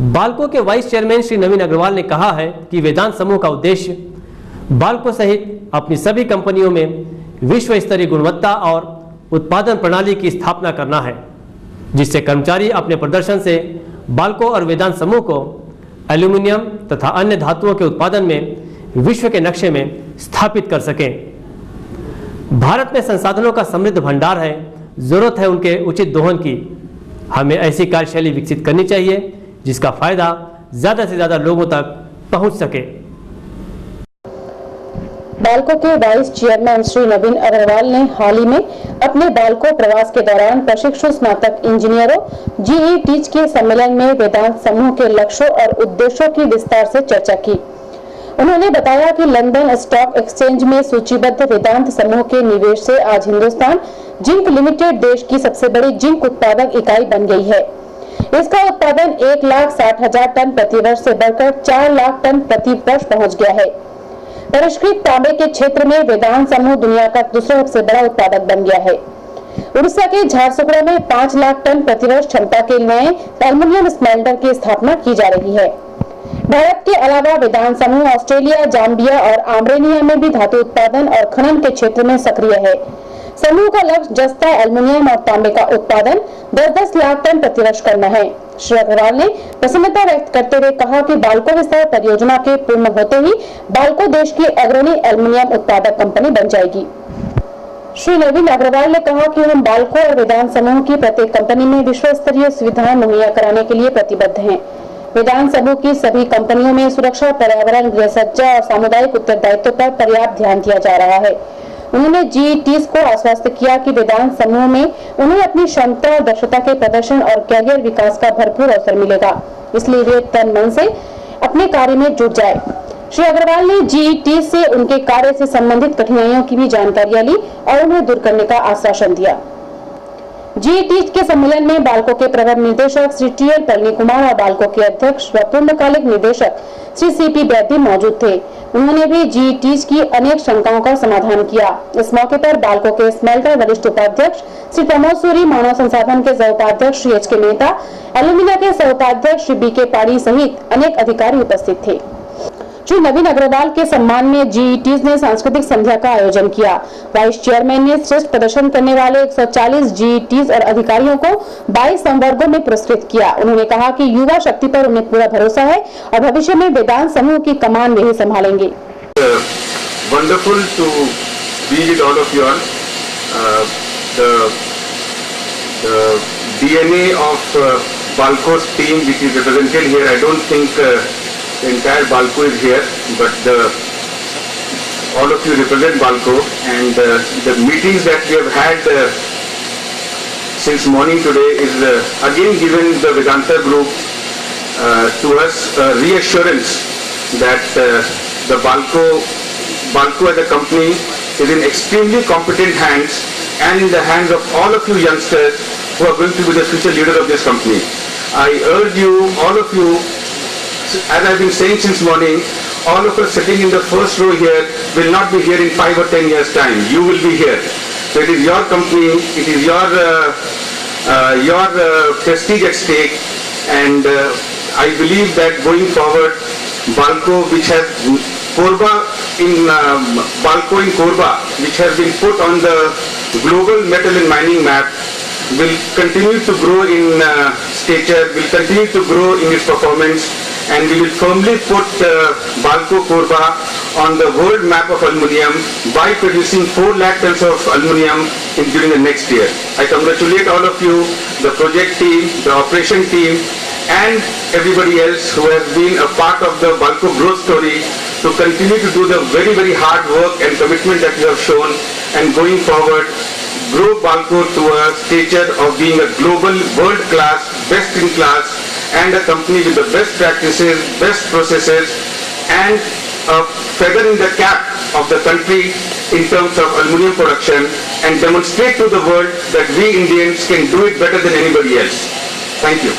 बाल्को के vice chairman Shri नवीन अग्रवाल ने कहा है कि वेदांत समूह का उद्देश्य बाल्को सहित अपनी सभी कंपनियों में विश्व स्तरीय गुणवत्ता और उत्पादन प्रणाली की स्थापना करना है, जिससे कर्मचारी अपने प्रदर्शन से बाल्को और वेदांत समूह को एल्यूमिनियम तथा अन्य धातुओं के उत्पादन में विश्व के नक्शे में स्थापित कर सकें। भारत में संसाधनों का समृद्ध भंडार है, जरूरत है उनके उचित दोहन की। हमें ऐसी कार्यशैली विकसित करनी चाहिए जिसका फायदा ज्यादा से ज्यादा लोगों तक पहुंच सके। बाल्को के वाइस चेयरमैन श्री नवीन अग्रवाल ने हाल ही में अपने बाल्को प्रवास के दौरान प्रशिक्षु स्नातक इंजीनियरों जीई टीच के सम्मेलन में वेदांत समूह के लक्ष्यों और उद्देश्यों की विस्तार से चर्चा की। उन्होंने बताया कि लंदन स्टॉक एक्सचेंज में सूचीबद्ध वेदांत समूह के निवेश से आज हिंदुस्तान जिंक लिमिटेड देश की सबसे बड़ी जिंक उत्पादक इकाई बन गई है। इसका उत्पादन 1,60,000 टन प्रति वर्ष से बढ़कर 4 लाख टन प्रति वर्ष पहुंच गया है। परिष्कृत तांबे के क्षेत्र में वेदांत समूह दुनिया का दूसरा सबसे बड़ा उत्पादक बन गया है। उड़ीसा के झारसुगुड़ा में 5 लाख टन प्रतिवर्ष क्षमता के नए एल्युमिनियम स्मेल्टर की स्थापना की जा रही है। भारत के अलावा वेदांत समूह ऑस्ट्रेलिया, जाम्बिया और आर्मेनिया में भी धातु उत्पादन और खनन के क्षेत्र में सक्रिय है। समूह का लक्ष्य जस्ता, एल्युमिनियम और तांबे का उत्पादन 10-10 लाख टन प्रतिवर्ष करना है। श्री अग्रवाल ने प्रसन्नता व्यक्त करते हुए कहा कि बाल्को विस्तार परियोजना के पूर्ण होते ही बाल्को देश की अग्रणी एल्युमिनियम उत्पादक कंपनी बन जाएगी। श्री नवीन अग्रवाल ने कहा कि हम बाल्को और वेदांत समूह की प्रत्येक कंपनी में विश्व स्तरीय सुविधाएं मुहैया कराने के लिए प्रतिबद्ध हैं। वेदांत समूह की सभी कंपनियों में सुरक्षा, पर्यावरण, गृहसज्जा और सामुदायिक उत्तरदायित्व पर पर्याप्त ध्यान दिया जा रहा है। उन्होंने जीईटीज को आश्वस्त किया कि वेदांत समूह में उन्हें अपनी क्षमता और दक्षता के प्रदर्शन और कैरियर विकास का भरपूर अवसर मिलेगा, इसलिए वे तन मन से अपने कार्य में जुट जाए। श्री अग्रवाल ने जीईटीज से उनके कार्य से संबंधित कठिनाइयों की भी जानकारियां ली और उन्हें दूर करने का आश्वासन दिया। जीईटीज के सम्मेलन में बाल्को के प्रबंध निदेशक श्री टीएल पलनी कुमार और बाल्को के अध्यक्ष व पूर्णकालिक निदेशक श्री सीपी बैद्य मौजूद थे। उन्होंने भी जीईटीज की अनेक शंकाओं का समाधान किया। इस मौके पर बाल्को के स्मेल्टर वरिष्ठ उपाध्यक्ष श्री प्रमोद सूरी, मानव संसाधन के सह उपाध्यक्ष श्री एच के मेहता, एल्यूमिना के सह उपाध्यक्ष श्री बी के पाड़ी सहित अनेक अधिकारी उपस्थित थे। श्री नवीन अग्रवाल के सम्मान में जीईटीज ने सांस्कृतिक संध्या का आयोजन किया। वाइस चेयरमैन ने श्रेष्ठ प्रदर्शन करने वाले 140 जीईटीज और अधिकारियों को 22 संवर्गों में पुरस्कृत किया। उन्होंने कहा कि युवा शक्ति पर उन्हें पूरा भरोसा है और भविष्य में वेदांत समूह की कमान वे ही संभालेंगे। Wonderful to be with all of you all. The DNA of Balco's team, which is represented here, I don't think the entire Balco is here, but all of you represent Balco, and the meetings that we have had since morning today is again given the Vedanta group to us reassurance that the Balco as a company is in extremely competent hands and in the hands of all of you youngsters who are going to be the future leaders of this company. I urge you, all of you, as I've been saying since morning, all of us sitting in the first row here will not be here in 5 or 10 years' time. You will be here. So it is your company, it is your prestige at stake, and I believe that going forward, Balco, which has Balco in Korba, which has been put on the global metal and mining map, will continue to grow in stature, will continue to grow in its performance, and we will firmly put Balco Korba on the world map of aluminium by producing 4 lakh tons of aluminium during the next year. I congratulate all of you, the project team, the operation team, and everybody else who has been a part of the Balco growth story to continue to do the very, very hard work and commitment that you have shown, and going forward, grow Balco to a stature of being a global, world-class, best-in-class, and a company with the best practices, best processes, and a feather in the cap of the country in terms of aluminium production, and demonstrate to the world that we Indians can do it better than anybody else. Thank you.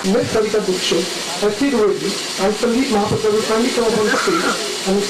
Miss Kavita Dikshit, S.C. Rohiji, and Sandeep Mahapatra will kindly come up on the stage and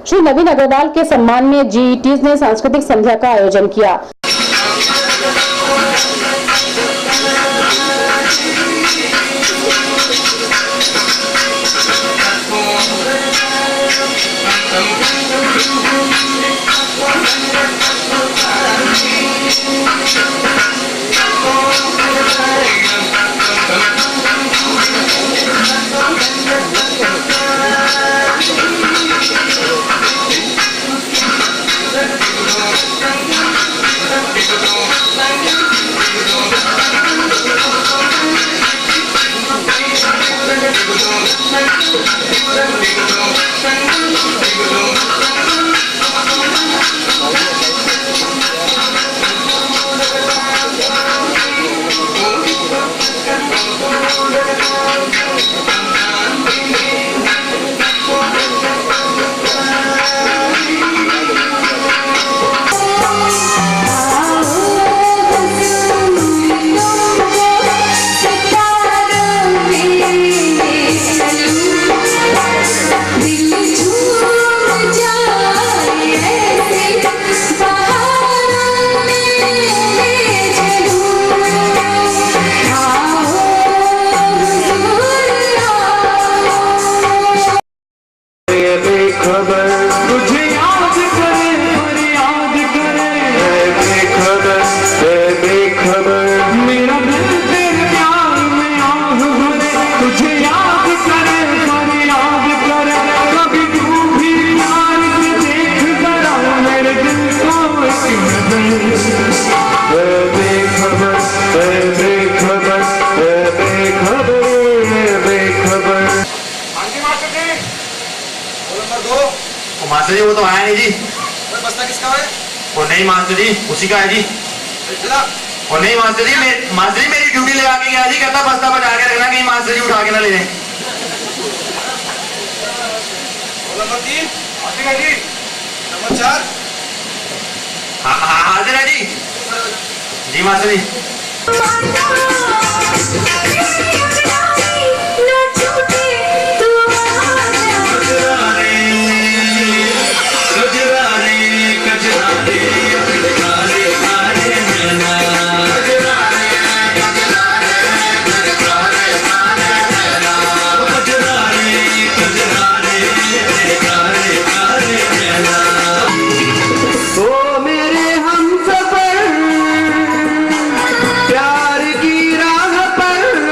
Shri नवीन अग्रवाल के सम्मान में जीईटीज ने सांस्कृतिक संध्या का आयोजन किया। Master जी वो तो आया नहीं जी। बस्ता किसका है? वो नहीं मास्टर जी, उसी का है जी। वो नहीं मास्टर जी, मास्टर जी मेरी ड्यूटी लगा के गया जी, कहता बस्ता बचा के रखना कहीं मास्टर जी उठा के ना ले जाए। नंबर 3 हाजिर है जी। नंबर 4 हाजिर है जी। जी मास्टर जी। प्यार की राह पर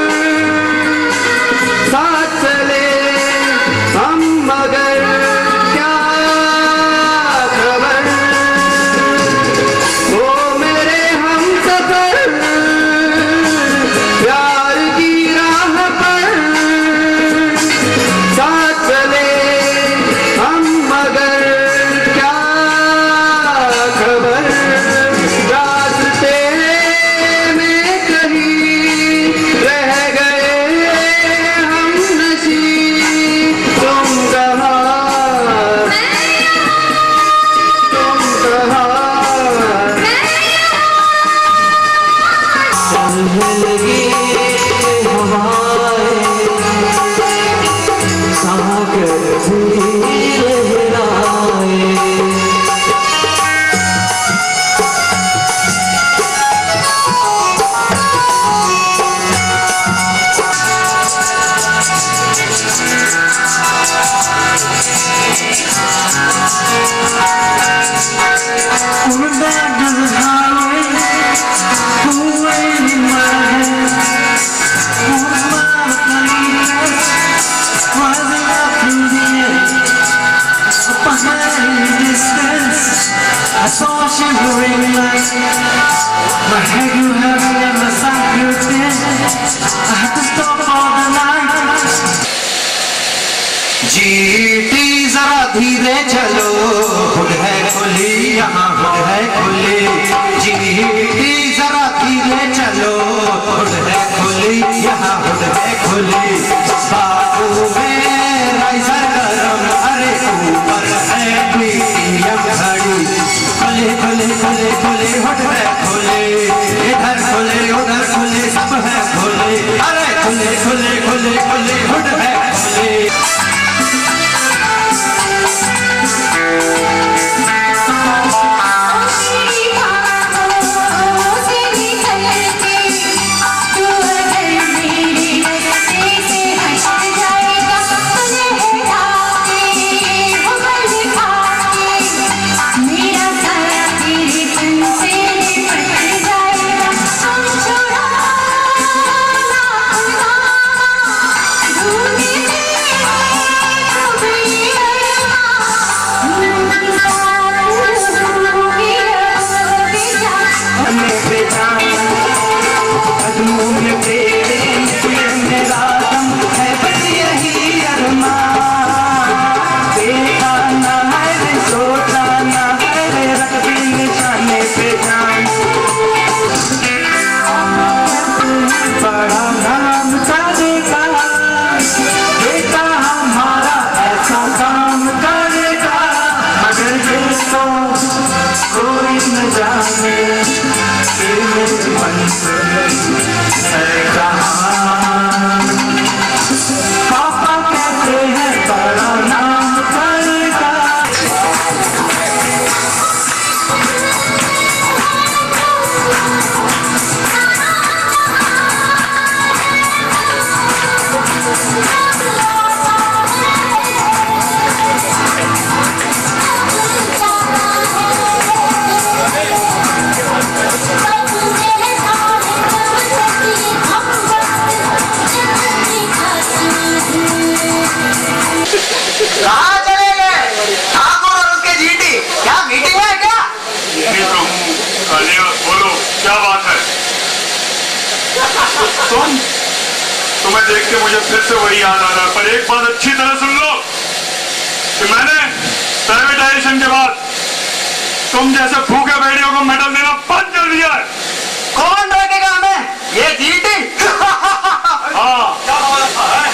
जीटी जरा धीरे चलो, हुड है खुली यहाँ हुड है खुली। जीटी जरा धीरे चलो, हुड है खुली यहाँ हुड है खुली। बाबू में राइजर गरम, अरे ऊपर है प्रीमियम घड़ी। खुले खुले खुले खुले हुड है खुले, इधर खुले उधर खुले सब है खुले। अरे खुले खुले खुले खुले हुड है खुले। पापा कहते हैं बड़ा नाम करेगा। कहाँ चले गए ठाकुर और उसके जीटी? क्या मीटिंग है क्या? बोलो क्या बात है? तुम्हें देख के मुझे फिर से वही याद आ रहा है, पर एक बात अच्छी तरह सुन लो कि मैंने प्राइवेटाइजेशन के बाद तुम जैसे भूखे भेड़ियों को मेडल देना बंद कर दिया है। कौन रोकेगा हमें? ये जीटी? हाँ क्या है?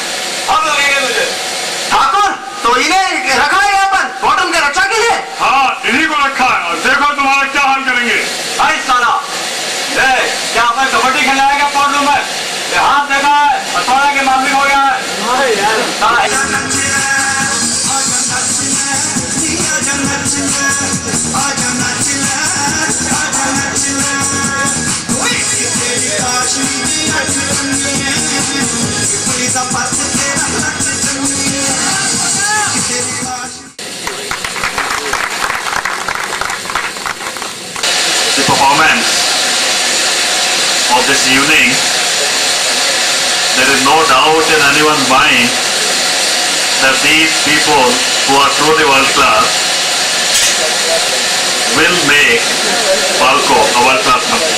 हम लगेंगे तुझे। ठाकुर तो इन्हें रखा है यहाँ पर वोट उनके रक्षा के लिए? हाँ इन्हीं को रखा है, और देखो तुम्हारा क्या हाल करेंगे। भाई साला क्या अपन कबड्डी खिलाएगा पॉडलू में? हाथ देखा है, हथौड़ा के मामले हो गया है। The performance of this evening, there is no doubt in anyone's mind that these people who are truly world class will make Balco a world class company.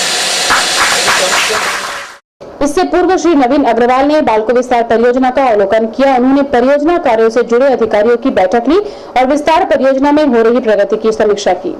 इससे पूर्व श्री नवीन अग्रवाल ने बाल्को विस्तार परियोजना का अवलोकन किया। उन्होंने परियोजना कार्यों से जुड़े अधिकारियों की बैठक ली और विस्तार परियोजना में हो रही प्रगति की समीक्षा की।